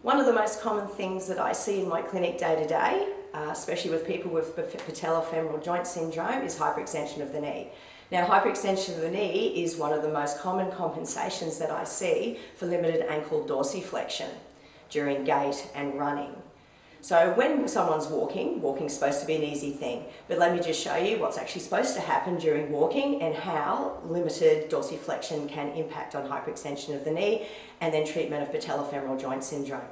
One of the most common things that I see in my clinic day to day, especially with people with Patella Femoral joint syndrome, is hyperextension of the knee. Now, hyperextension of the knee is one of the most common compensations that I see for limited ankle dorsiflexion during gait and running. So when someone's walking's supposed to be an easy thing, but let me just show you what's actually supposed to happen during walking and how limited dorsiflexion can impact on hyperextension of the knee and then treatment of patella femoral joint syndrome.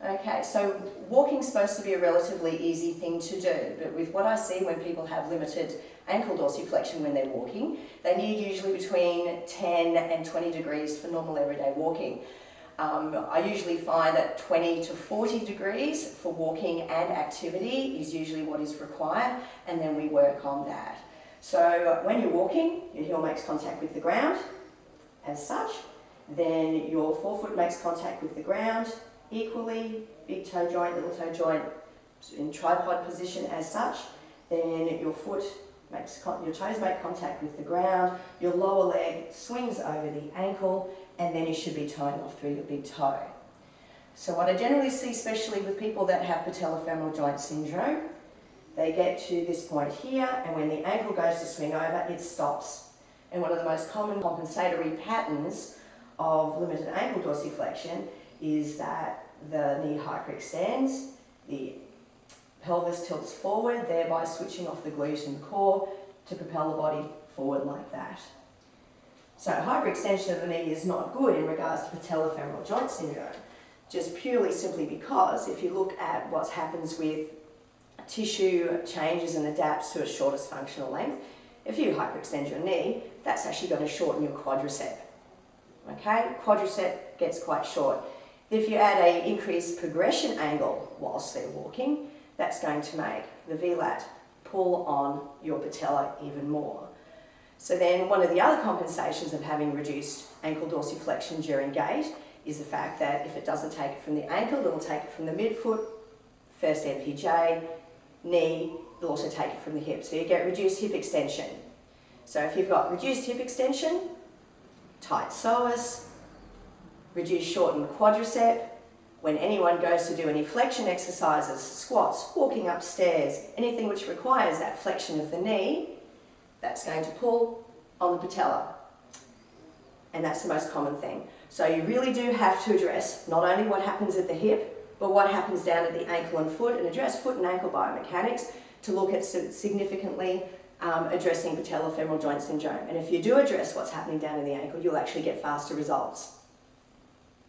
Okay, so walking's supposed to be a relatively easy thing to do, but with what I see when people have limited ankle dorsiflexion when they're walking, they need usually between 10 and 20 degrees for normal everyday walking. I usually find that 20 to 40 degrees for walking and activity is usually what is required, and then we work on that. So when you're walking, your heel makes contact with the ground as such, then your forefoot makes contact with the ground equally, big toe joint, little toe joint in tripod position as such, then your toes make contact with the ground, your lower leg swings over the ankle, and then you should be toeing off through your big toe. So what I generally see, especially with people that have patella femoral joint syndrome, they get to this point here, and when the ankle goes to swing over, it stops. And one of the most common compensatory patterns of limited ankle dorsiflexion is that the knee hyperextends, the pelvis tilts forward, thereby switching off the glute and core to propel the body forward like that. So hyperextension of the knee is not good in regards to patella femoral joint syndrome, just purely simply because if you look at what happens with tissue changes and adapts to a shortest functional length, if you hyperextend your knee, that's actually going to shorten your quadricep. Okay, quadricep gets quite short. If you add an increased progression angle whilst they're walking, that's going to make the VLAT pull on your patella even more. So then one of the other compensations of having reduced ankle dorsiflexion during gait is the fact that if it doesn't take it from the ankle, it'll take it from the midfoot, first MPJ, knee, it'll also take it from the hip. So you get reduced hip extension. So if you've got reduced hip extension, tight psoas, reduced shortened quadricep, when anyone goes to do any flexion exercises, squats, walking upstairs, anything which requires that flexion of the knee, that's going to pull on the patella. And that's the most common thing. So you really do have to address not only what happens at the hip, but what happens down at the ankle and foot, and address foot and ankle biomechanics to look at significantly addressing patella femoral joint syndrome. And if you do address what's happening down in the ankle, you'll actually get faster results.